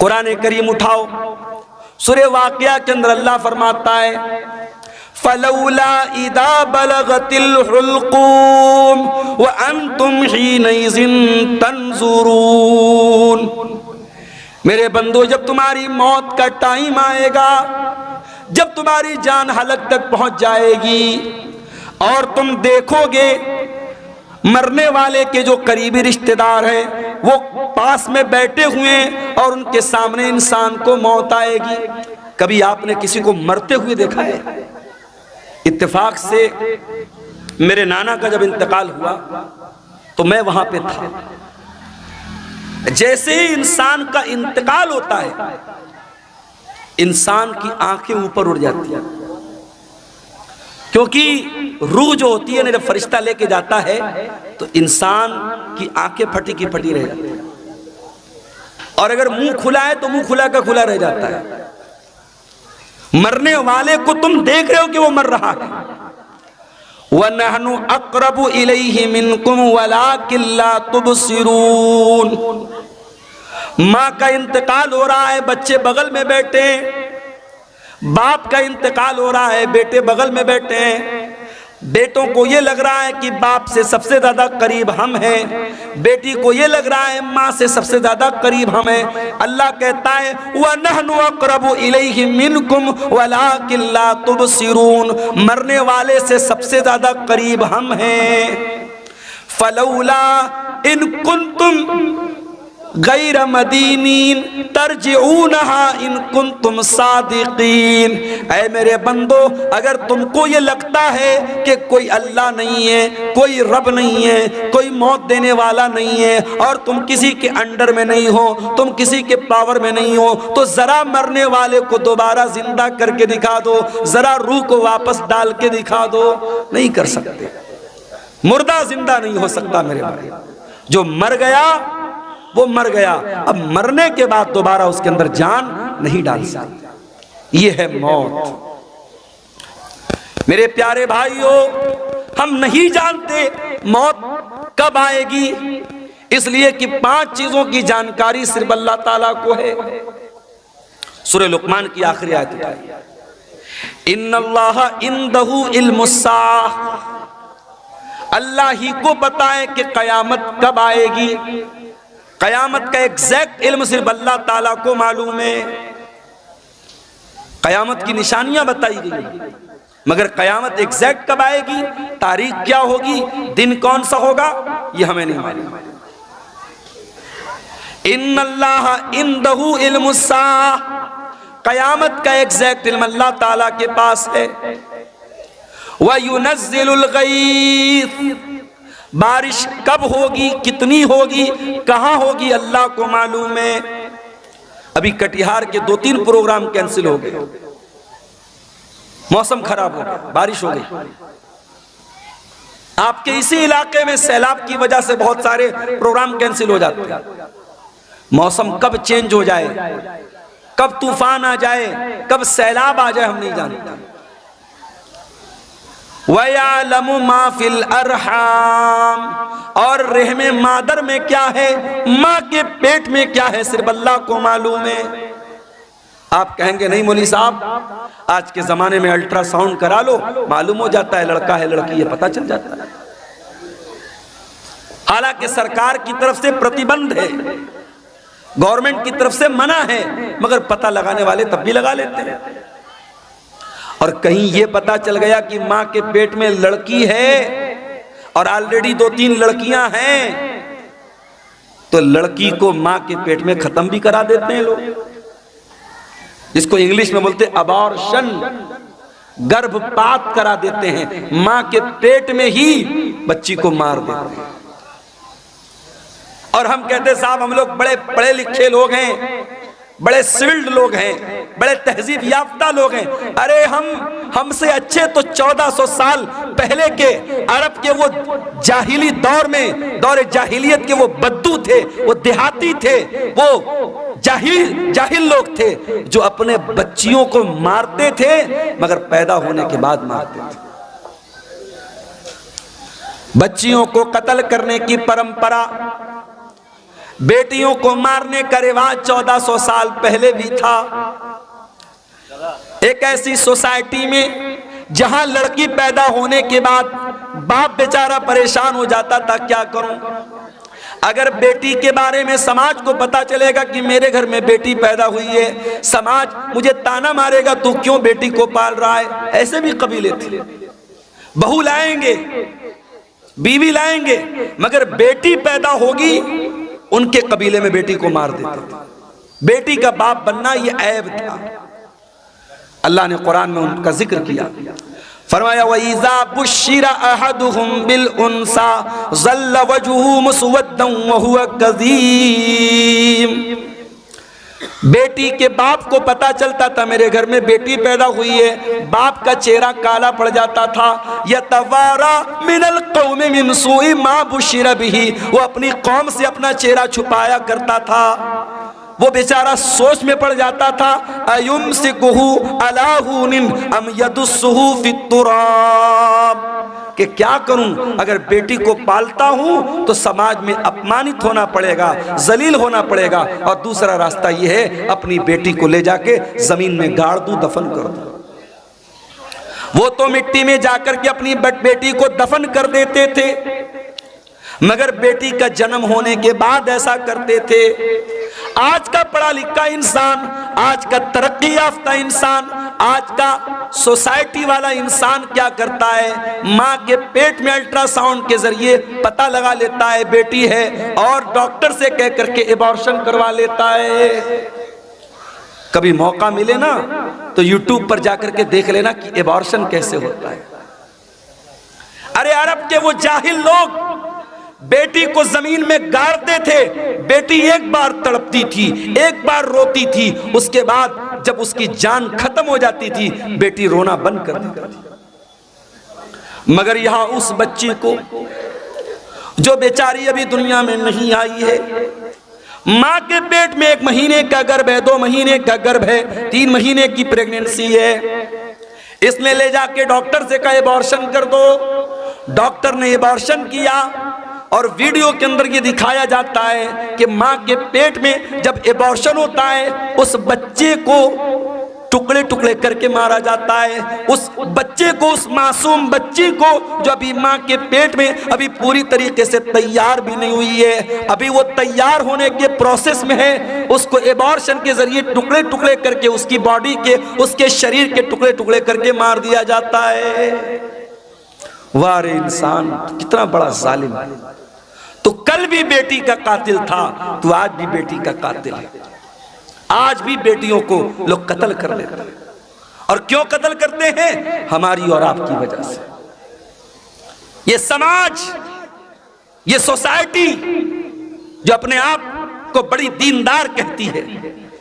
कुरान करीम उठाओ, सूरह वाक़िया के अंदर अल्लाह फरमाता है फलौला इदा बलगतिल हुल्क़ूम व अंतुम हीनइज़िन तंज़ुरून। मेरे बंदो, जब तुम्हारी मौत का टाइम आएगा, जब तुम्हारी जान हलक तक पहुंच जाएगी और तुम देखोगे मरने वाले के जो करीबी रिश्तेदार हैं वो पास में बैठे हुए और उनके सामने इंसान को मौत आएगी। कभी आपने किसी को मरते हुए देखा है? इत्तेफाक से मेरे नाना का जब इंतकाल हुआ तो मैं वहां पे था। जैसे ही इंसान का इंतकाल होता है, इंसान की आंखें ऊपर उड़ जाती है, क्योंकि रूह जो होती है ना, जब फरिश्ता लेके जाता है तो इंसान की आंखें फटी की फटी रह जाती है, और अगर मुंह खुला है तो मुंह खुला का खुला रह जाता है। मरने वाले को तुम देख रहे हो कि वो मर रहा है। वनहनु अक़रबु इलैहि मिनकुम वलाकिन ला तुबसिरून। माँ का इंतकाल हो रहा है, बच्चे बगल में बैठे, बाप का इंतकाल हो रहा है, बेटे बगल में बैठे हैं। बेटों को ये लग रहा है कि बाप से सबसे ज्यादा करीब हम हैं, बेटी को ये लग रहा है माँ से सबसे ज्यादा करीब हम हैं। अल्लाह कहता है वनहनु अक़रबु इलैहि मिनकुम वलाकिन ला तुबसिरून। मरने वाले से सबसे ज्यादा करीब हम हैं। फलौला इन कुंतुम गैर मदीनीन तरजिऊनहा इन कुंतुम सादिकीन। ऐ मेरे बंदो, अगर तुमको ये लगता है कि कोई अल्लाह नहीं है, कोई रब नहीं है, कोई मौत देने वाला नहीं है और तुम किसी के अंडर में नहीं हो, तुम किसी के पावर में नहीं हो, तो जरा मरने वाले को दोबारा जिंदा करके दिखा दो, जरा रूह को वापस डाल के दिखा दो। नहीं कर सकते। मुर्दा जिंदा नहीं हो सकता मेरे भाई। जो मर गया वो मर गया, अब मरने के बाद दोबारा उसके अंदर जान नहीं डाल सकते। ये है मौत। मेरे प्यारे भाइयों, हम नहीं जानते मौत कब आएगी, इसलिए कि 5 चीजों की जानकारी सिर्फ अल्लाह ताला को है। सूरह लुक़मान की आखिरी आयत है इन्नल्लाह इंदहु इल्मुस्साह। अल्लाह ही को पता है कि कयामत कब आएगी। कयामत का एग्जैक्ट इल्म सिर्फ अल्लाह ताला को मालूम है। कयामत की निशानियां बताई गई, मगर कयामत एग्जैक्ट कब आएगी, तारीख क्या होगी, दिन कौन सा होगा, ये हमें नहीं मालूम। इन्नल्लाह इंदहु इल्मुस्साह। कयामत का एग्जैक्ट इल्म अल्लाह ताला के पास है। व युनज़्ज़िलुल गईथ। बारिश कब होगी, कितनी होगी, कहां होगी, अल्लाह को मालूम है। अभी कटिहार के 2-3 प्रोग्राम कैंसिल हो गए। मौसम खराब हो गया, बारिश हो गई। आपके इसी इलाके में सैलाब की वजह से बहुत सारे प्रोग्राम कैंसिल हो जाते हैं। मौसम कब चेंज हो जाए, कब तूफान आ जाए, कब सैलाब आ जाए, हम नहीं जानते। वयअलमु मा फिल अरहाम। और रहमे मादर में क्या है, माँ के पेट में क्या है, सिर्फ अल्लाह को मालूम है। आप कहेंगे नहीं मौलवी साहब, आज के जमाने में अल्ट्रासाउंड करा लो, मालूम हो जाता है लड़का है लड़की, ये पता चल जाता है। हालांकि सरकार की तरफ से प्रतिबंध है, गवर्नमेंट की तरफ से मना है, मगर पता लगाने वाले तब भी लगा लेते हैं। और कहीं ये पता चल गया कि माँ के पेट में लड़की है और ऑलरेडी 2-3 लड़कियां हैं, तो लड़की को माँ के पेट में खत्म भी करा देते हैं लोग, जिसको इंग्लिश में बोलते अबॉर्शन, गर्भपात करा देते हैं। माँ के पेट में ही बच्ची को मार देते हैं। और हम कहते साहब हम लोग बड़े पढ़े लिखे लोग हैं, बड़े सिविल्ड लोग हैं, बड़े तहजीब याफ्ता लोग हैं। अरे हमसे अच्छे तो 1400 साल पहले के अरब के वो जाहिली दौर में, दौर जाहिलियत के वो बद्दू थे, वो देहाती थे, वो जाहिल लोग थे जो अपने बच्चियों को मारते थे, मगर पैदा होने के बाद मारते थे। बच्चियों को कत्ल करने की परंपरा बेटियों को मारने का रिवाज 1400 साल पहले भी था। एक ऐसी सोसाइटी में जहां लड़की पैदा होने के बाद बाप बेचारा परेशान हो जाता था, क्या करूं। अगर बेटी के बारे में समाज को पता चलेगा कि मेरे घर में बेटी पैदा हुई है, समाज मुझे ताना मारेगा, तू क्यों बेटी को पाल रहा है। ऐसे भी कबीले थे, बहू लाएंगे, बीवी लाएंगे, मगर बेटी पैदा होगी उनके कबीले में बेटी को मार देते थे। बेटी का बाप बनना यह ऐब था। अल्लाह ने कुरान में उनका जिक्र किया, फरमाया वइज़ा बुश्शिरा अहदुहुम बिल उन्सा ज़ल्ल वजहुहु मुस्वद्दन व हुवा कज़ीम। बेटी के बाप को पता चलता था मेरे घर में बेटी पैदा हुई है, बाप का चेहरा काला पड़ जाता था। यतवारा मिनल कौम मिन सूइ मा बुश्शिरा बिही, वो अपनी कौम से अपना चेहरा छुपाया करता था। वो बेचारा सोच में पड़ जाता था, अयुमसिकुहु अला हुनिन अम यदुस्सुहु फित्तुराब, कि क्या करूं, अगर बेटी को पालता हूं तो समाज में अपमानित होना पड़ेगा, जलील होना पड़ेगा, और दूसरा रास्ता यह है अपनी बेटी को ले जाके जमीन में गाड़ दूं, दफन कर दूं। वो तो मिट्टी में जाकर के अपनी बेटी को दफन कर देते थे, मगर बेटी का जन्म होने के बाद ऐसा करते थे। आज का पढ़ा लिखा इंसान, आज का तरक्की याफ्ता इंसान, आज का सोसाइटी वाला इंसान क्या करता है, माँ के पेट में अल्ट्रासाउंड के जरिए पता लगा लेता है बेटी है, और डॉक्टर से कह करके एबॉर्शन करवा लेता है। कभी मौका मिले ना तो यूट्यूब पर जाकर के देख लेना कि एबॉर्शन कैसे होता है। अरे अरब के वो जाहिल लोग बेटी को जमीन में गाड़ते थे, बेटी एक बार तड़पती थी, एक बार रोती थी, उसके बाद जब उसकी जान खत्म हो जाती थी बेटी रोना बंद कर देती थी। मगर यहां उस बच्ची को जो बेचारी अभी दुनिया में नहीं आई है, मां के पेट में 1 महीने का गर्भ है, 2 महीने का गर्भ है, 3 महीने की प्रेगनेंसी है, इसमें ले जाके डॉक्टर से कहा एबॉर्शन कर दो। डॉक्टर ने एबॉर्शन किया और वीडियो के अंदर ये दिखाया जाता है कि मां के पेट में जब एबॉर्शन होता है उस बच्चे को टुकड़े टुकड़े करके मारा जाता है। उस बच्चे को, उस मासूम बच्ची को जो अभी मां के पेट में अभी पूरी तरीके से तैयार भी नहीं हुई है, अभी वो तैयार होने के प्रोसेस में है, उसको एबॉर्शन के जरिए टुकड़े टुकड़े करके उसकी बॉडी के, उसके शरीर के टुकड़े टुकड़े करके मार दिया जाता है। वाह रे इंसान, कितना बड़ा जालिम। तो कल भी बेटी का कातिल था, तो आज भी बेटी का कातिल है। आज भी बेटियों को लोग कत्ल कर लेते हैं। और क्यों कत्ल करते हैं? हमारी और आपकी वजह से। ये समाज, ये सोसाइटी जो अपने आप को बड़ी दीनदार कहती है,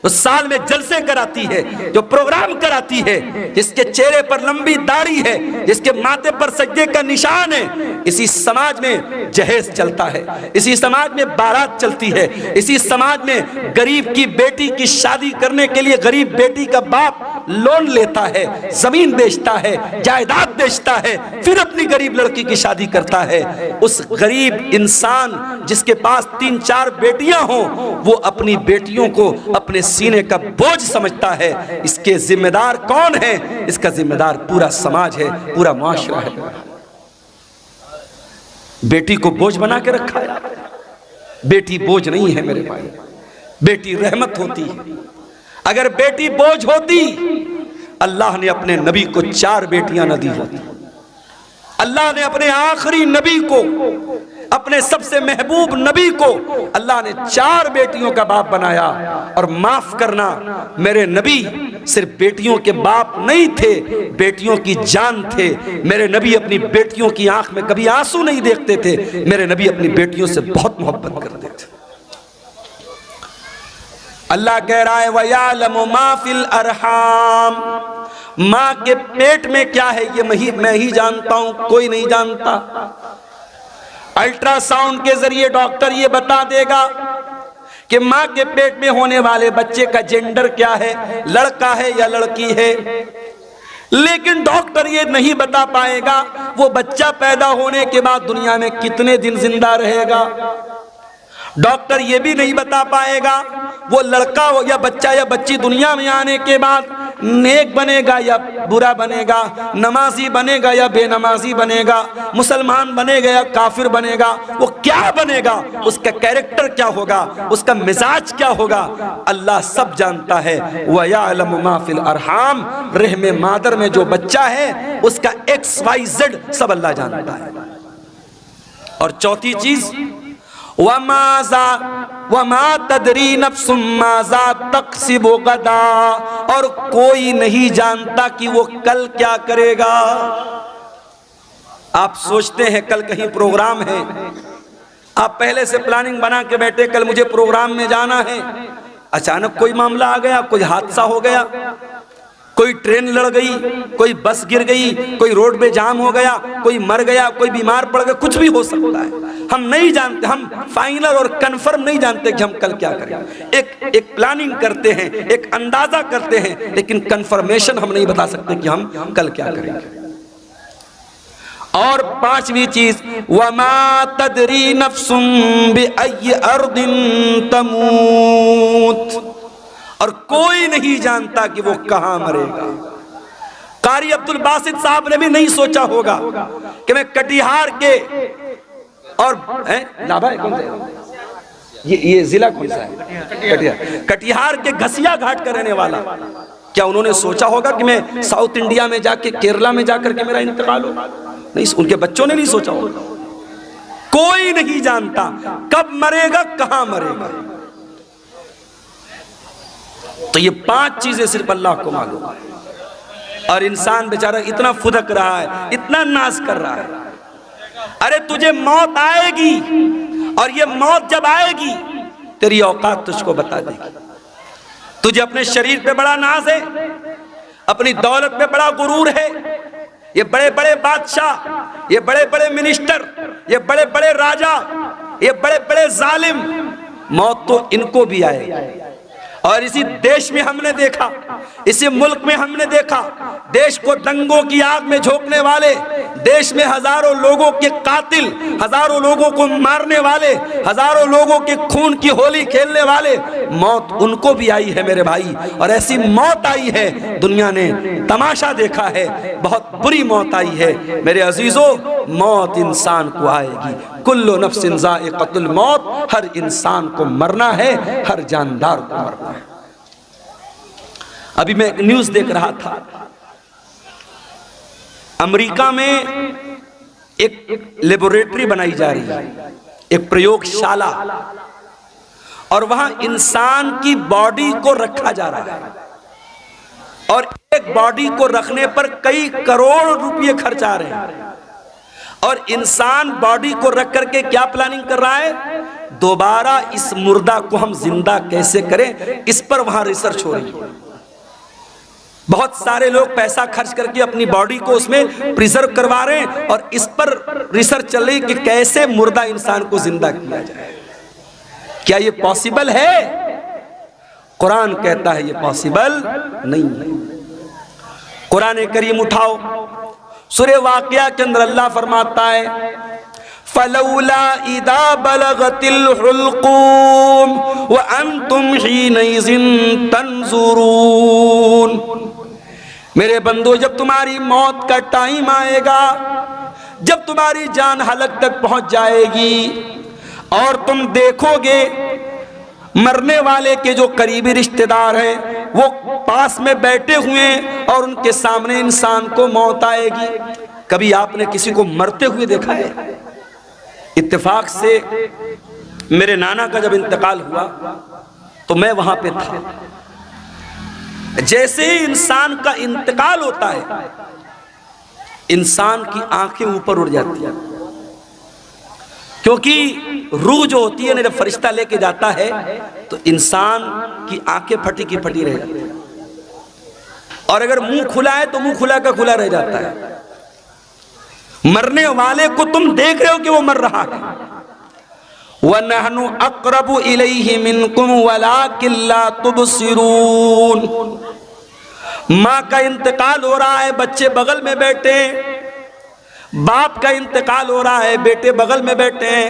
तो साल में जलसे कराती है, जो प्रोग्राम कराती है, जिसके चेहरे पर लंबी दाढ़ी है, जिसके माथे पर सज्जे का निशान है, इसी समाज में जहेज चलता है, इसी समाज में बारात चलती है, इसी समाज में गरीब की बेटी की शादी करने के लिए गरीब बेटी का बाप लोन लेता है, जमीन बेचता है, जायदाद बेचता है, फिर अपनी गरीब लड़की की शादी करता है। उस गरीब इंसान जिसके पास 3-4 बेटियां हों, वो अपनी बेटियों को अपने सीने का बोझ समझता है। इसके जिम्मेदार कौन है? इसका जिम्मेदार पूरा समाज है, पूरा मुआशरा है। बेटी को बोझ बना के रखा है। बेटी बोझ नहीं है मेरे भाई, बेटी रहमत होती है। अगर बेटी बोझ होती, अल्लाह ने अपने नबी को 4 बेटियां न दी होती। अल्लाह ने अपने आखिरी नबी को, अपने सबसे महबूब नबी को अल्लाह ने 4 बेटियों का बाप बनाया। और माफ करना, मेरे नबी सिर्फ बेटियों के बाप नहीं थे, बेटियों की जान थे। मेरे नबी अपनी बेटियों की आंख में कभी आंसू नहीं देखते थे। मेरे नबी अपनी बेटियों से बहुत मोहब्बत करते थे। अल्लाह कह रहा है वयालमु मा फिल अरहाम, मां के पेट में क्या है ये मैं ही जानता हूं, कोई नहीं जानता। अल्ट्रासाउंड के जरिए डॉक्टर ये बता देगा कि मां के पेट में होने वाले बच्चे का जेंडर क्या है, लड़का है या लड़की है, लेकिन डॉक्टर ये नहीं बता पाएगा वो बच्चा पैदा होने के बाद दुनिया में कितने दिन जिंदा रहेगा। डॉक्टर ये भी नहीं बता पाएगा वो लड़का हो या बच्चा या बच्ची दुनिया में आने के बाद नेक बनेगा या बुरा बनेगा, नमाजी बनेगा या बेनमाजी बनेगा, मुसलमान बनेगा या काफिर बनेगा, वो क्या बनेगा, उसका कैरेक्टर क्या होगा, उसका मिजाज क्या होगा, अल्लाह सब जानता है। व यअलमु मा फिल अरहाम, रहमे मादर में जो बच्चा है उसका XYZ सब अल्लाह जानता है। और चौथी चीज, वमा तदरी नफ्सुम माज़ा तक्सिबु गदा, और कोई नहीं जानता कि वो कल क्या करेगा। आप सोचते हैं कल कहीं प्रोग्राम है, आप पहले से प्लानिंग बना के बैठे कल मुझे प्रोग्राम में जाना है, अचानक कोई मामला आ गया, कोई हादसा हो गया, कोई ट्रेन लड़ गई, कोई बस गिर गई, कोई रोड पे जाम हो गया, कोई मर गया, कोई बीमार पड़ गया, कुछ भी हो सकता है। हम नहीं जानते, हम फाइनल और कंफर्म नहीं जानते कि हम कल क्या करें। एक प्लानिंग करते हैं, एक अंदाजा करते हैं, लेकिन कंफर्मेशन हम नहीं बता सकते कि हम कल क्या करेंगे। और पांचवी चीज, वमा तदरी नफ्सुम बिअय्यि अर्दिन तमूत, और कोई नहीं जानता कि वो कहां मरेगा। कारी अब्दुल बासित साहब ने भी नहीं सोचा होगा कि मैं कटिहार के और लाभा कौन सा ये जिला कौन सा है, कटिहार के घसिया घाट का रहने वाला, क्या उन्होंने सोचा होगा कि मैं साउथ इंडिया में जाके केरला में जाकर के मेरा इंतकाल हो? नहीं, उनके बच्चों ने नहीं सोचा होगा। कोई नहीं जानता कब मरेगा, कहां मरेगा। तो ये पांच चीजें सिर्फ अल्लाह को मालूम है। और इंसान बेचारा इतना फुदक रहा है, इतना नाज कर रहा है। अरे तुझे मौत आएगी, और ये मौत जब आएगी तेरी औकात तुझको बता देगी। तुझे अपने शरीर पे बड़ा नाज है, अपनी दौलत पे बड़ा गुरूर है। ये बड़े बड़े बादशाह, ये बड़े बड़े मिनिस्टर, ये बड़े बड़े राजा, ये बड़े बड़े जालिम, मौत तो इनको भी आएगी। और इसी देश में हमने देखा, इसी मुल्क में हमने देखा, देश को दंगों की आग में झोंकने वाले, देश में हजारों लोगों के कातिल, हजारों लोगों को मारने वाले, हजारों लोगों के खून की होली खेलने वाले, मौत उनको भी आई है मेरे भाई। और ऐसी मौत आई है, दुनिया ने तमाशा देखा है, बहुत बुरी मौत आई है मेरे अजीजों। मौत इंसान को आएगी, कुल्लु नफ्सिन ज़ाइक़तुल मौत, हर इंसान को मरना है, हर जानदार को मरना है। अभी मैं एक न्यूज़ देख रहा था, अमेरिका में एक लेबोरेटरी बनाई जा रही है, एक प्रयोगशाला, और वहां इंसान की बॉडी को रखा जा रहा है। और एक बॉडी को रखने पर कई करोड़ रुपए खर्च आ रहे हैं। और इंसान बॉडी को रख करके क्या प्लानिंग कर रहा है, दोबारा इस मुर्दा को हम जिंदा कैसे करें, इस पर वहां रिसर्च हो रही है। बहुत सारे लोग पैसा खर्च करके अपनी बॉडी को उसमें प्रिजर्व करवा रहे हैं, और इस पर रिसर्च चल रही है कि कैसे मुर्दा इंसान को जिंदा किया जाए। क्या ये पॉसिबल है? कुरान कहता है ये पॉसिबल नहीं है। कुरान करीम उठाओ, सूरे वाक़िया के अंदर अल्लाह फरमाता है, फलौला इदा बलगतिल हुल्कूम व अंतुम हीनइज़िन तंजुरून। मेरे बंदो, जब तुम्हारी मौत का टाइम आएगा, जब तुम्हारी जान हलक तक पहुंच जाएगी, और तुम देखोगे मरने वाले के जो करीबी रिश्तेदार हैं वो पास में बैठे हुए हैं, और उनके सामने इंसान को मौत आएगी। कभी आपने किसी को मरते हुए देखा है? इत्तेफाक से मेरे नाना का जब इंतकाल हुआ तो मैं वहां पे था। जैसे ही इंसान का इंतकाल होता है, इंसान की आंखें ऊपर उड़ जाती है, क्योंकि रूह जो होती है ना, जब फरिश्ता लेके जाता है तो इंसान की आंखें फटी की फटी रह जाती है, और अगर मुंह खुला है तो मुंह खुला का खुला रह जाता है। मरने वाले को तुम देख रहे हो कि वो मर रहा है। वनहनु अक़रबु इलैहि मिनकुम वलाकिन ला तुबसिरून। माँ का इंतकाल हो रहा है, बच्चे बगल में बैठे, बाप का इंतकाल हो रहा है, बेटे बगल में बैठे हैं,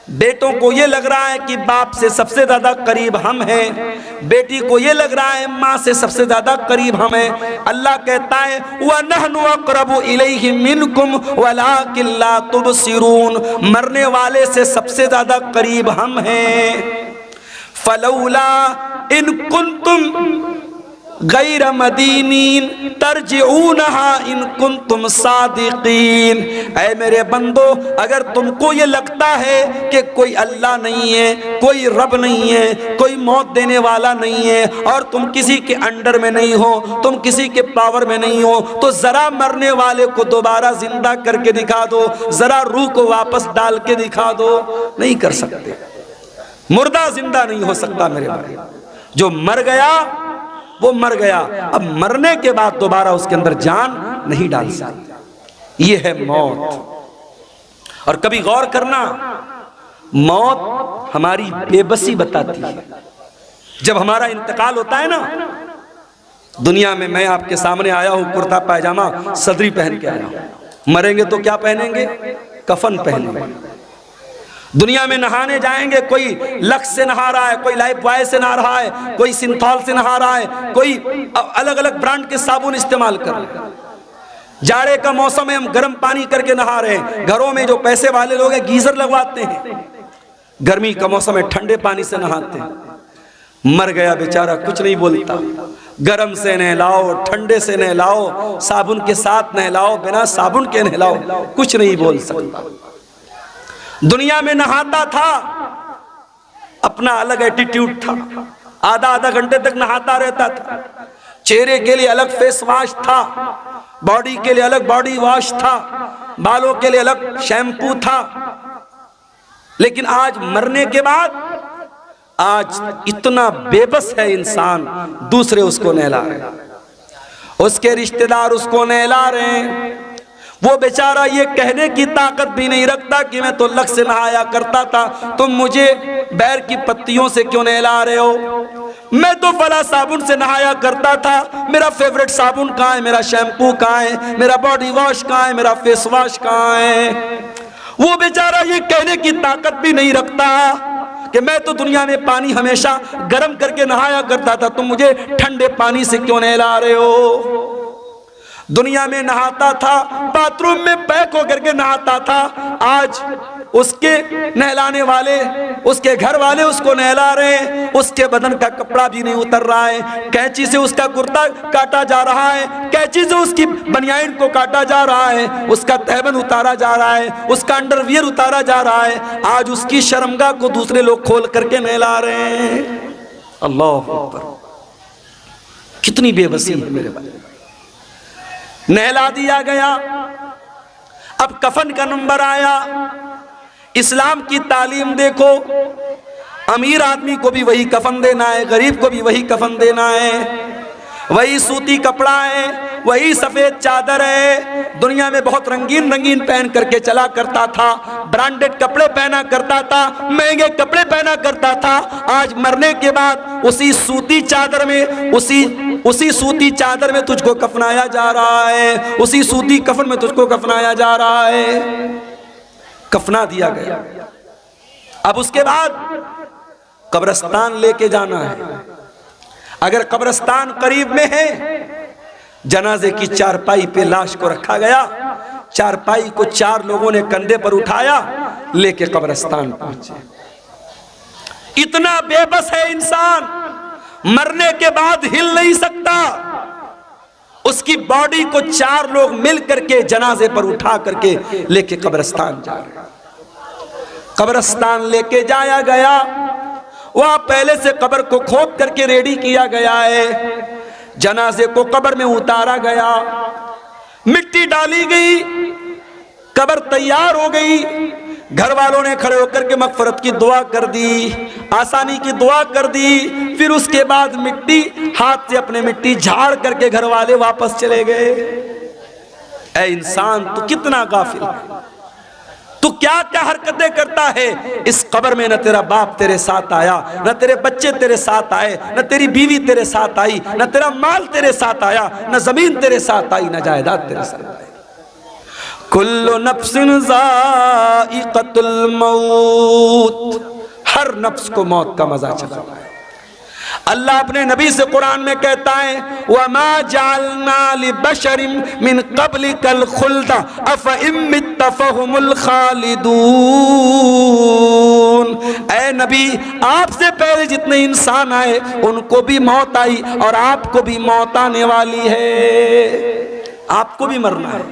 बेटों को ये लग रहा है कि बाप से सबसे ज्यादा करीब हम हैं, बेटी को ये लग रहा है माँ से सबसे ज्यादा करीब हम हैं। अल्लाह कहता है वनहनु अक़रबु इलैहि मिनकुम वलाकिन ला तुबसिरून, मरने वाले से सबसे ज्यादा करीब हम हैं। फलौला इन कुंतुम गैर मदीनीन तरजिऊनहा इन कुंतुम सादिकीन। ऐ मेरे बंदो, अगर तुमको ये लगता है कि कोई अल्लाह नहीं है, कोई रब नहीं है, कोई मौत देने वाला नहीं है और तुम किसी के अंडर में नहीं हो, तुम किसी के पावर में नहीं हो, तो जरा मरने वाले को दोबारा जिंदा करके दिखा दो, जरा रूह को वापस डाल के दिखा दो। नहीं कर सकते, मुर्दा जिंदा नहीं हो सकता मेरे भाई। जो मर गया वो मर गया, अब मरने के बाद दोबारा उसके अंदर जान नहीं डाल सकती। ये है मौत। और कभी गौर करना, मौत हमारी बेबसी बताती है। जब हमारा इंतकाल होता है ना, दुनिया में मैं आपके सामने आया हूं कुर्ता पायजामा सदरी पहन के आया हूं, मरेंगे तो क्या पहनेंगे? कफन पहनेंगे। दुनिया में नहाने जाएंगे, कोई लक्स से नहा रहा है, कोई लाइफ बॉय से नहा रहा है, कोई सिंथॉल से नहा रहा है, कोई अलग अलग ब्रांड के साबुन इस्तेमाल कर रहे हैं। जाड़े का मौसम है, हम गर्म पानी करके नहा रहे हैं। घरों में जो पैसे वाले लोग हैं गीजर लगवाते हैं, गर्मी का मौसम है ठंडे पानी से नहाते हैं। मर गया बेचारा, कुछ नहीं बोलता। गरम से नहलाओ, ठंडे से नहलाओ, साबुन के साथ नहलाओ, बिना साबुन के नहलाओ, कुछ नहीं बोल सकता। दुनिया में नहाता था, अपना अलग एटीट्यूड था, आधा आधा घंटे तक नहाता रहता था। चेहरे के लिए अलग फेस वॉश था, बॉडी के लिए अलग बॉडी वॉश था, बालों के लिए अलग शैम्पू था। लेकिन आज मरने के बाद आज इतना बेबस है इंसान, दूसरे उसको नहला रहे हैं, उसके रिश्तेदार उसको नहला रहे हैं। वो बेचारा ये कहने की ताकत भी नहीं रखता कि मैं तो लक्स से नहाया करता था, तुम मुझे बैर की पत्तियों से क्यों नहला रहे हो? मैं तो फला साबुन से नहाया करता था, मेरा फेवरेट साबुन कहाँ है, मेरा शैम्पू कहाँ है, मेरा बॉडी वॉश कहाँ है, मेरा फेस वॉश कहाँ है? वो बेचारा ये कहने की ताकत भी नहीं रखता कि मैं तो दुनिया में पानी हमेशा गर्म करके नहाया करता था, तुम मुझे ठंडे पानी से क्यों नहला रहे हो? दुनिया में नहाता था, बाथरूम में पैक होकर के नहाता था, आज उसके नहलाने वाले, उसके घर वाले उसको नहला रहे हैं, उसके बदन का कपड़ा भी नहीं उतर रहा है, कैंची से उसका कुर्ता काटा जा रहा है, कैंची से उसकी बनियान को काटा जा रहा है, उसका तहबन उतारा जा रहा है, उसका अंडरवियर उतारा जा रहा है। आज उसकी शर्मगाह को दूसरे लोग खोल करके नहला रहे हैं। अल्लाह अकबर, कितनी बेबसी है मेरे भाई। नहला दिया गया, अब कफन का नंबर आया। इस्लाम की तालीम देखो, अमीर आदमी को भी वही कफन देना है, गरीब को भी वही कफन देना है, वही सूती कपड़ा है, वही सफेद चादर है। दुनिया में बहुत रंगीन रंगीन पहन करके चला करता था, ब्रांडेड कपड़े पहना करता था, महंगे कपड़े पहना करता था। आज मरने के बाद उसी सूती चादर में, उसी सूती चादर में तुझको कफनाया जा रहा है, उसी सूती कफन में तुझको कफनाया जा रहा है। कफना दिया गया। अब उसके बाद कब्रिस्तान लेके जाना है। अगर कब्रिस्तान करीब में है, जनाजे की चारपाई पे लाश को रखा गया, चारपाई को 4 लोगों ने कंधे पर उठाया, लेके कब्रिस्तान पहुंचे। इतना बेबस है इंसान, मरने के बाद हिल नहीं सकता। उसकी बॉडी को 4 लोग मिल करके जनाजे पर उठा करके लेके कब्रिस्तान जा रहे हैं। कब्रिस्तान लेके जाया गया, वहां पहले से कब्र को खोद करके रेडी किया गया है। जनाजे को कब्र में उतारा गया, मिट्टी डाली गई, कब्र तैयार हो गई। घर वालों ने खड़े होकर के मगफरत की दुआ कर दी, आसानी की दुआ कर दी। फिर उसके बाद मिट्टी हाथ से अपने मिट्टी झाड़ करके घर वाले वापस चले गए। ऐ इंसान, तू कितना गाफिल है, तू क्या क्या हरकतें करता है। इस कब्र में न तेरा बाप तेरे साथ आया, न तेरे बच्चे तेरे साथ आए, न तेरी बीवी तेरे साथ आई, न तेरा माल तेरे साथ आया, न जमीन तेरे साथ आई, न जायदाद तेरे साथ आई। कुल्लु नफ्सिन ज़ाइक़तुल मौत, हर नफ्स को मौत का मजा चखना है। अल्लाह अपने नबी से कुरान में कहता है वमा जअलना लिबशरिन मिन क़ब्लिकल खुल्द अफ़इन मित्त फ़हुमुल खालिदून। ऐ नबी, आपसे पहले जितने इंसान आए उनको भी मौत आई और आपको भी मौत आने वाली है, आपको भी मरना है।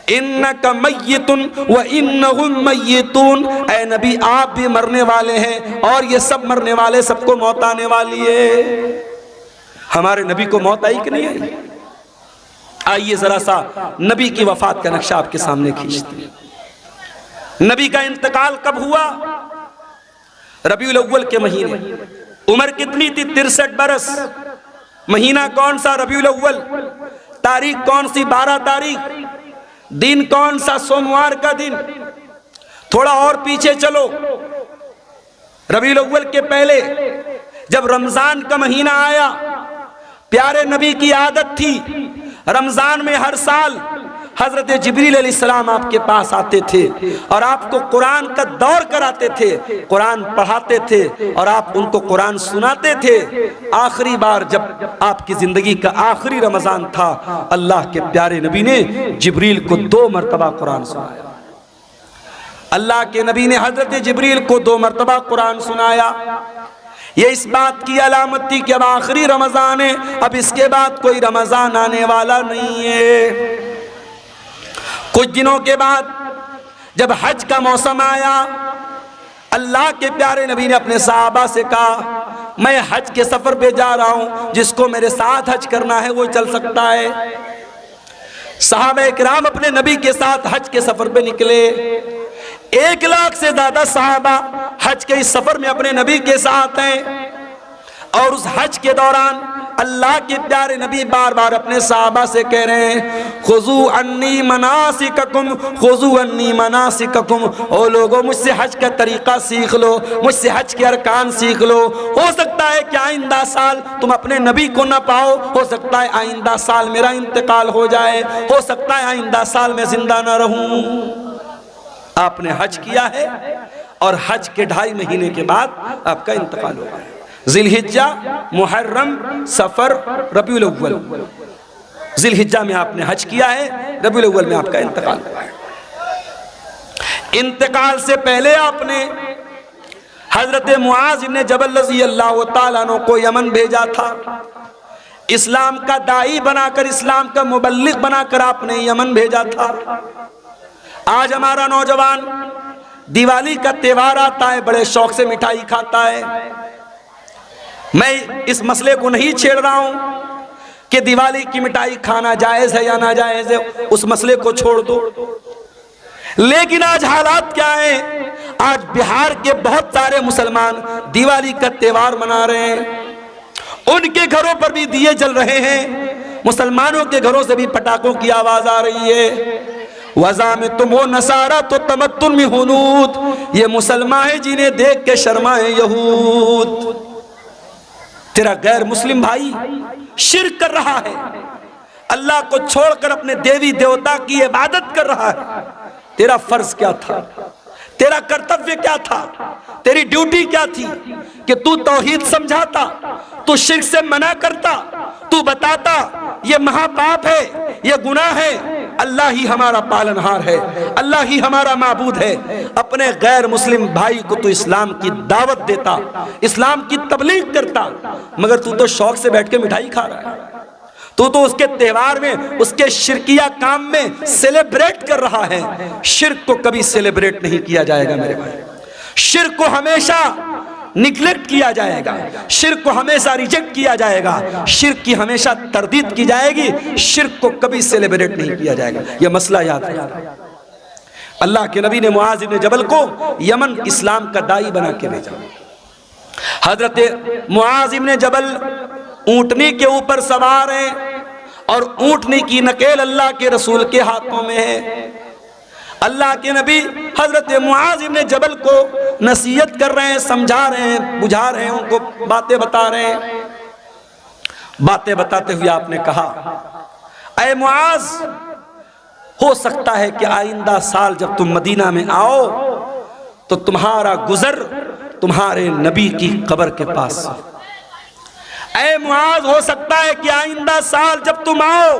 इन्नका मय्यितुन व इन्नहुम मय्यितून, ऐ नबी आप भी मरने वाले हैं और ये सब मरने वाले, सबको मौत आने वाली है। हमारे नबी को मौत आई कि नहीं आई? आइए जरा सा नबी की वफात का नक्शा आपके सामने खींचते हैं। नबी का इंतकाल कब हुआ? रबीउल अव्वल के महीने। उम्र कितनी थी? 63 बरस। महीना कौन सा? रबीउल अव्वल। तारीख कौन सी? 12 तारीख। दिन कौन सा? सोमवार का दिन। थोड़ा और पीछे चलो, रबीउल अव्वल के पहले जब रमजान का महीना आया, प्यारे नबी की आदत थी रमजान में हर साल हजरत जिब्रील अलैहिस्सलाम आपके पास आते थे और आपको कुरान का दौर कराते थे, कुरान पढ़ाते थे और आप उनको कुरान सुनाते थे। आखिरी बार जब आपकी जिंदगी का आखिरी रमजान था, अल्लाह के प्यारे नबी ने जिब्रील को 2 मरतबा कुरान सुनाया। अल्लाह के नबी ने हजरत जिब्रील को 2 मरतबा कुरान सुनाया। ये इस बात की अलामत थी कि अब आखिरी रमजान है, अब इसके बाद कोई रमजान आने वाला नहीं है। कुछ दिनों के बाद जब हज का मौसम आया, अल्लाह के प्यारे नबी ने अपने सहाबा से कहा मैं हज के सफर पे जा रहा हूं, जिसको मेरे साथ हज करना है वो चल सकता है। सहाबा इकराम अपने नबी के साथ हज के सफर पे निकले। 1 लाख से ज्यादा सहाबा हज के इस सफर में अपने नबी के साथ हैं और उस हज के दौरान अल्लाह के प्यारे नबी बार बार अपने सहाबा से कह रहे हैं खुजू अन्नी मनासिककुम, खुजू अन्नी मनासिककुम। ओ लोगों, मुझसे हज का तरीका सीख लो, मुझसे हज के अरकान सीख लो। हो सकता है कि आइंदा साल तुम अपने नबी को ना पाओ, हो सकता है आइंदा साल मेरा इंतकाल हो जाए, हो सकता है आइंदा साल मैं जिंदा ना रहूं। आपने हज किया है और हज के 2.5 महीने के बाद आपका इंतकाल होगा। जिलहिज्जा, मुहर्रम, सफर, रबीउल अव्वल। जिलहिज्जा में आपने हज किया है, रबीउल अव्वल में आपका इंतकाल हुआ है। इंतकाल से पहले आपने हजरत मुआज इब्न जबल रज़ी अल्लाह तआला अन्हु को यमन भेजा था। इस्लाम का दाई बनाकर, इस्लाम का मुबल्लिग बनाकर आपने यमन भेजा था। आज हमारा नौजवान दिवाली का त्योहार आता है, बड़े शौक से मिठाई खाता है। मैं इस मसले को नहीं छेड़ रहा हूं कि दिवाली की मिठाई खाना जायज है या ना जायज है, उस मसले को छोड़ दो। लेकिन आज हालात क्या है? आज बिहार के बहुत सारे मुसलमान दिवाली का त्योहार मना रहे हैं, उनके घरों पर भी दिए जल रहे हैं, मुसलमानों के घरों से भी पटाखों की आवाज आ रही है। वज़ा में तुम हो नसारा तो तमत्तुन में हुनूद, ये मुसलमान है जिन्हें देख के शर्माए यहूद। तेरा गैर मुस्लिम भाई शिर्क कर रहा है, अल्लाह को छोड़कर अपने देवी देवता की इबादत कर रहा है। तेरा फर्ज क्या था? तेरा कर्तव्य क्या था? तेरी ड्यूटी क्या थी कि तू तौहीद समझाता, तू शिर्क से मना करता, तू बताता ये महापाप है, ये गुनाह है, अल्लाह ही हमारा पालनहार है, अल्लाह ही हमारा माबूद है। अपने गैर मुस्लिम भाई को तू इस्लाम की दावत देता, इस्लाम की तबलीग करता, मगर तू तो शौक से बैठ के मिठाई खा रहा है। तू तो उसके त्योहार में, उसके शिरकिया काम में सेलिब्रेट कर रहा है। शिर्क को कभी सेलिब्रेट नहीं किया जाएगा मेरे भाई, शिर्क को हमेशा निग्लेक्ट किया जाएगा, शिर्क को हमेशा रिजेक्ट किया जाएगा, शिर्क की हमेशा तरदीद की जाएगी, शिर्क को कभी सेलिब्रेट नहीं किया जाएगा। यह मसला याद रखना। अल्लाह के नबी ने मुआज इब्न जबल को यमन इस्लाम का दाई बना के भेजा। हजरत मुआज इब्न जबल ऊंटनी के ऊपर सवार हैं और ऊंटनी की नकेल अल्लाह के रसूल के हाथों में है। अल्लाह के नबी हजरत मुआज इब्न जबल को नसीहत कर रहे हैं, समझा रहे हैं, बुझा रहे हैं, उनको बातें बता रहे हैं। बातें बताते हुए आपने कहा, ऐ मुआज, हो सकता है कि आइंदा साल जब तुम मदीना में आओ तो तुम्हारा गुजर तुम्हारे नबी की कब्र के पास। ऐ मुआज, हो सकता है कि आइंदा साल जब तुम आओ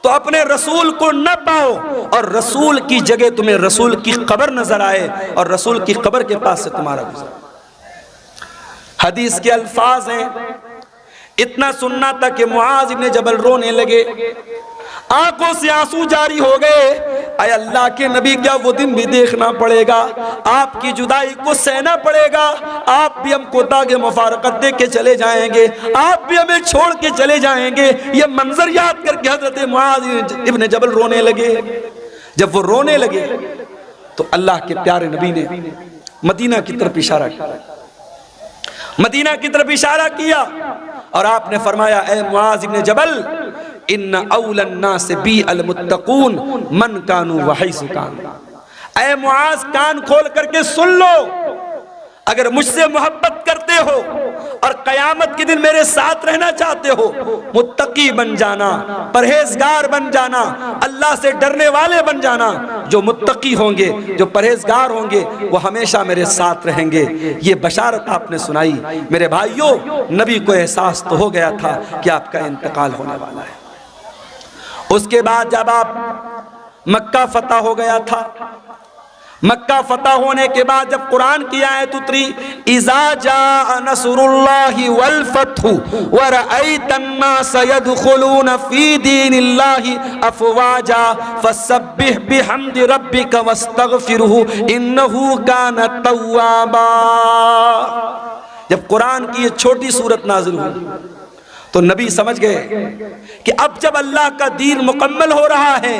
तो अपने रसूल को न पाओ और रसूल की जगह तुम्हें रसूल की कब्र नजर आए और रसूल की कब्र के पास से तुम्हारा गुजर। हदीस के अल्फाज हैं, इतना सुनना था कि मुआज इब्ने जबल रोने लगे, आंखों से आंसू जारी हो गए। अय अल्लाह के नबी, क्या वो दिन भी देखना पड़ेगा? आपकी जुदाई को सहना पड़ेगा। आप भी हमको दागे मुफारकत दे के चले जाएंगे, आप भी हमें छोड़ के चले जाएंगे। ये मंजर याद करके हजरत मुआज इब्ने जबल रोने लगे। जब वो रोने लगे तो अल्लाह के प्यारे नबी ने मदीना की तरफ इशारा किया, मदीना की तरफ इशारा किया और आपने फरमाया, ऐ मुआज इब्ने जबल, इन्ना औलन नास बी अल मुत्तकून मन कानू वहैसु कान। ऐ मुआज, कान खोल करके सुन लो, अगर मुझसे मोहब्बत करते हो और कयामत के दिन मेरे साथ रहना चाहते हो, मुत्तकी बन जाना, परहेजगार बन जाना, अल्लाह से डरने वाले बन जाना। जो मुत्तकी होंगे, जो परहेजगार होंगे, वो हमेशा मेरे साथ रहेंगे। ये बशारत आपने सुनाई। मेरे भाइयों, नबी को एहसास तो हो गया था कि आपका इंतकाल होने वाला है। उसके बाद जब आप मक्का फतह हो गया था, मक्का फतह होने के बाद जब कुरान की आयत उतरी, इज़ा जा नसरुल्लाहि वल फतहु व रअयतन नास यदखुलून फी दीनिल्लाहि अफवाजा फसब्बिह बिहम्दि रब्बिका वस्तगफिरहु इन्नहु कान तव्वाबा। जब कुरान की ये छोटी सूरत नाज़िल हुई तो नबी समझ गए कि अब जब अल्लाह का दीन मुकम्मल हो रहा है,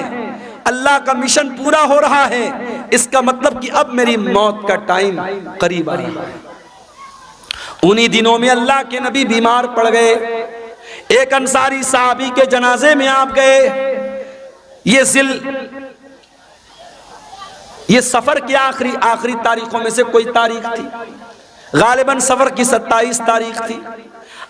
अल्लाह का मिशन पूरा हो रहा है, इसका मतलब कि अब मेरी मौत का टाइम करीब आ रहा है। उन्हीं दिनों में अल्लाह के नबी बीमार पड़ गए। एक अंसारी साहबी के जनाजे में आप गए। ये सफर की आखिरी तारीखों में से कोई तारीख थी, गालिबन सफर की 27 तारीख थी।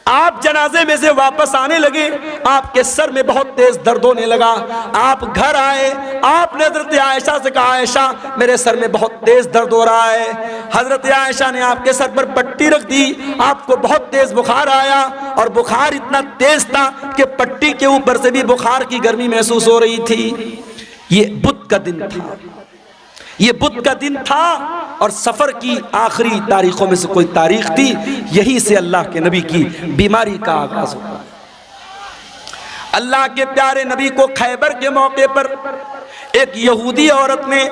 आप जनाजे में से वापस आने लगे, आपके सर में बहुत तेज दर्द होने लगा। आप घर आए, आपने हजरत आयशा से कहा, आयशा मेरे सर में बहुत तेज दर्द हो रहा है। हजरत आयशा ने आपके सर पर पट्टी रख दी। आपको बहुत तेज बुखार आया और बुखार इतना तेज था कि पट्टी के ऊपर से भी बुखार की गर्मी महसूस हो रही थी। ये बुध का दिन था, ये बुध का दिन था और सफर की आखिरी तारीखों में से कोई तारीख थी। यही से अल्लाह के नबी की बीमारी का आगाज हुआ। अल्लाह के प्यारे नबी को खैबर के मौके पर एक यहूदी औरत ने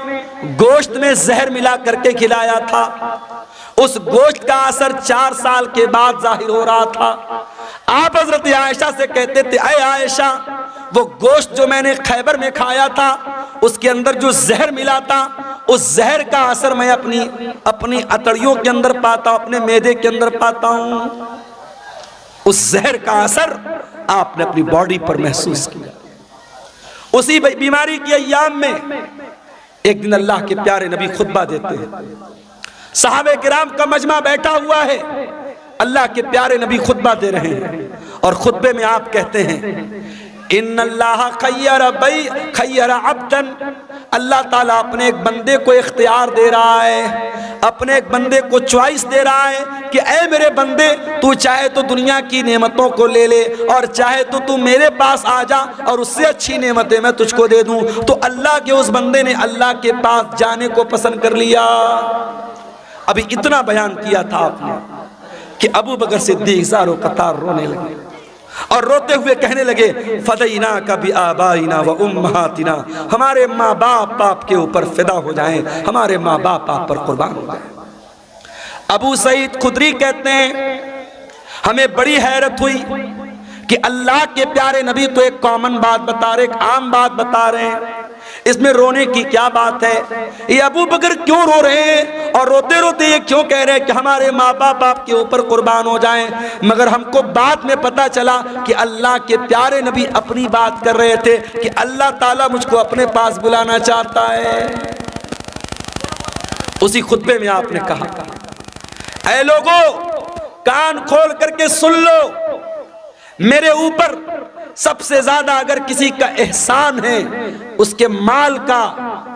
गोश्त में जहर मिला करके खिलाया था। उस गोश्त का असर 4 साल के बाद जाहिर हो रहा था। आप हजरत आयशा से कहते थे, ऐ आयशा, वो गोश्त जो मैंने खैबर में खाया था उसके अंदर जो जहर मिला था, उस जहर का असर मैं अपनी अतड़ियों के अंदर पाता हूं, अपने मैदे के अंदर पाता हूं। उस जहर का असर आपने अपनी बॉडी पर महसूस किया। उसी बीमारी की अय्याम में एक दिन अल्लाह के प्यारे नबी खुतबा देते हैं। सहाबे किराम का मजमा बैठा हुआ है, अल्लाह के प्यारे नबी खुतबा दे रहे हैं और खुतबे में आप कहते हैं, इन्नल्लाह खय्यरा अब्दन, अल्लाह ताला अपने एक बंदे को इख्तियार दे रहा है, अपने एक बंदे को चॉइस दे रहा है कि ऐ मेरे बंदे, तू चाहे तो दुनिया की नेमतों को ले ले और चाहे तो तू मेरे पास आ जा और उससे अच्छी नेमतें मैं तुझको दे दूं। तो अल्लाह के उस बंदे ने अल्लाह के पास जाने को पसंद कर लिया। अभी इतना बयान किया था आपने कि अबू बकर सिद्दीक ज़ारो कतार रोने लगे और रोते हुए कहने लगे, फदैना कभी आबाइना व उम्महातिना, हमारे माँ बाप के ऊपर फिदा हो जाएं, हमारे माँ बाप आप पर कुर्बान हो जाएं। अबू सईद खुदरी कहते हैं, हमें बड़ी हैरत हुई कि अल्लाह के प्यारे नबी तो एक कॉमन बात बता रहे, एक आम बात बता रहे हैं, इसमें रोने की क्या बात है? ये अबू बकर क्यों रो रहे हैं और रोते रोते ये क्यों कह रहे हैं कि हमारे माँ बाप आपके ऊपर कुर्बान हो जाएं? मगर हमको बाद में पता चला कि अल्लाह के प्यारे नबी अपनी बात कर रहे थे कि अल्लाह ताला मुझको अपने पास बुलाना चाहता है। उसी खुतबे में आपने कहा, ऐ लोगों, कान खोल करके सुन लो, मेरे ऊपर सबसे ज्यादा अगर किसी का एहसान है, उसके माल का,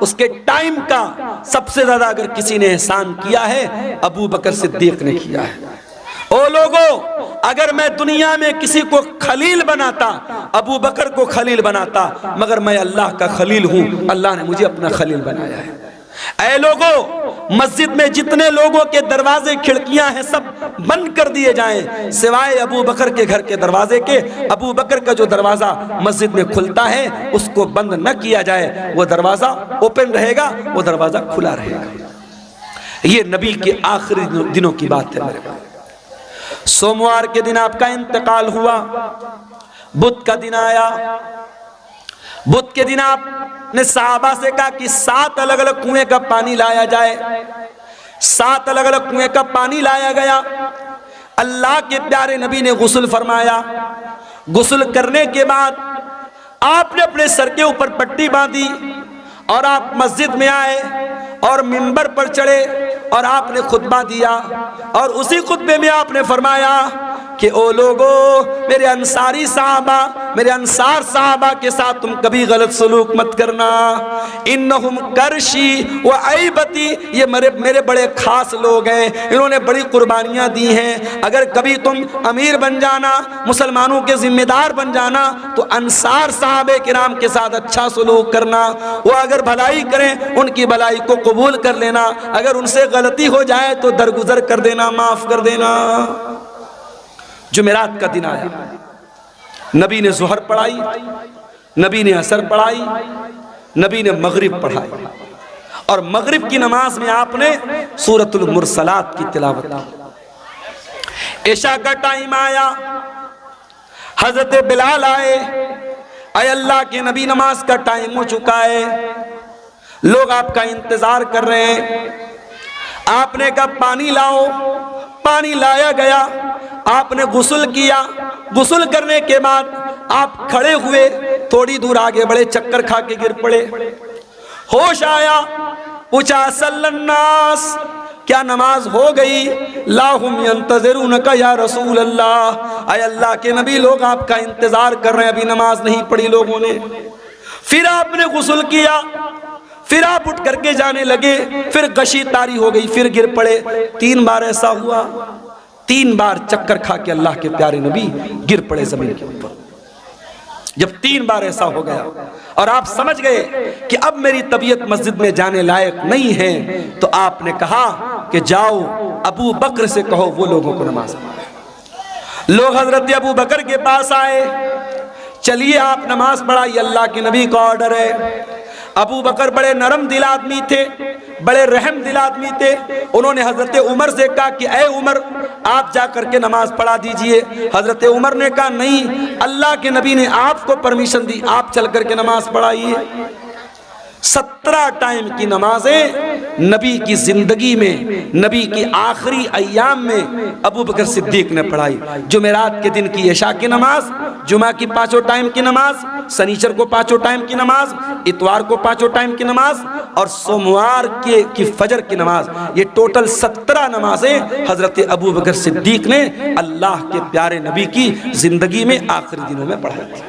उसके टाइम का सबसे ज्यादा अगर किसी ने एहसान किया है, अबू बकर सिद्दीक ने किया है। ओ लोगों, अगर मैं दुनिया में किसी को खलील बनाता, अबू बकर को खलील बनाता, मगर मैं अल्लाह का खलील हूं, अल्लाह ने मुझे अपना खलील बनाया है। ऐ लोगों, मस्जिद में जितने लोगों के दरवाजे खिड़कियां हैं सब बंद कर दिए जाएं, सिवाय अबू बकर के घर के दरवाजे के। अबू बकर का जो दरवाजा मस्जिद में खुलता है उसको बंद न किया जाए, वो दरवाजा ओपन रहेगा, वो दरवाजा खुला रहेगा। ये नबी के आखिरी दिनों की बात है मेरे भाई। सोमवार के दिन आपका इंतकाल हुआ, बुध का दिन आया। बुध के दिन आपने सहाबा से कहा कि 7 अलग अलग कुएं का पानी लाया जाए। 7 अलग अलग कुएं का पानी लाया गया। अल्लाह के प्यारे नबी ने गुस्ल फरमाया। गुस्ल करने के बाद आपने अपने सर के ऊपर पट्टी बांधी और आप मस्जिद में आए और मिंबर पर चढ़े और आपने खुतबा दिया। और उसी खुतबे में आपने फरमाया कि ओ लोगों, मेरे अंसारी साहबा, मेरे अंसार साहबा के साथ तुम कभी गलत सलूक मत करना। इन्नहुम करशी व ऐबती, ये मेरे बड़े खास लोग हैं, इन्होंने बड़ी कुर्बानियां दी हैं। अगर कभी तुम अमीर बन जाना, मुसलमानों के जिम्मेदार बन जाना, तो अंसार साहबे किराम के साथ अच्छा सलूक करना। वो अगर भलाई करें, उनकी भलाई को कबूल कर लेना। अगर उनसे गलती हो जाए तो दरगुजर कर देना, माफ कर देना। जुमेरात का दिन आया, नबी ने ज़ोहर पढ़ाई, नबी ने असर पढ़ाई, नबी ने मगरिब पढ़ाई। और मगरिब की नमाज में आपने सूरतुल मुरसलात की तिलावत की। इशा का टाइम आया, हजरत बिलाल आए। अय अल्लाह के नबी, नमाज का टाइम हो चुका है, लोग आपका इंतजार कर रहे हैं। आपने कहा पानी लाओ, पानी लाया गया। आपने गुस्ल किया। गुस्ल करने के बाद आप खड़े हुए, थोड़ी दूर आगे बढ़े, चक्कर खा के गिर पड़े। होश आया, पूछा सल्लन्नास, क्या नमाज हो गई? लाहुम यंतज़िरूनका या रसूल अल्लाह, अय अल्लाह के नबी, लोग आपका इंतजार कर रहे हैं, अभी नमाज नहीं पढ़ी लोगों ने। फिर आपने गुस्ल किया, फिर आप उठ करके जाने लगे, फिर गशी तारी हो गई, फिर गिर पड़े। 3 बार ऐसा हुआ। 3 बार चक्कर खा के अल्लाह के प्यारे नबी गिर पड़े जमीन के ऊपर। जब 3 बार ऐसा हो गया और आप समझ गए कि अब मेरी तबीयत मस्जिद में जाने लायक नहीं है, तो आपने कहा कि जाओ अबू बकर से कहो वो लोगों को नमाज पढ़ाए। लोग हजरत अबू बकर के पास आए, चलिए आप नमाज पढ़ाइए, अल्लाह के नबी का ऑर्डर है। अबू बकर बड़े नरम दिल आदमी थे, बड़े रहम दिल आदमी थे। उन्होंने हजरत उमर से कहा कि ऐ उमर, आप जा करके नमाज पढ़ा दीजिए। हजरत उमर ने कहा नहीं, अल्लाह के नबी ने आपको परमिशन दी, आप चल करके नमाज पढ़ाइए। 17 टाइम की नमाजें नबी की जिंदगी में, नबी की आखिरी अय्याम में अबू बकर सिद्दीक ने पढ़ाई। जुमेरात के दिन की इशा की नमाज, जुमा की 5 टाइम की नमाज, शनिचर को 5 टाइम की नमाज, इतवार को 5 टाइम की नमाज और सोमवार की फजर की नमाज। ये टोटल 17 नमाजें हजरत अबू बकर सिद्दीक ने अल्लाह के प्यारे नबी की जिंदगी में आखिरी दिनों में पढ़ाई।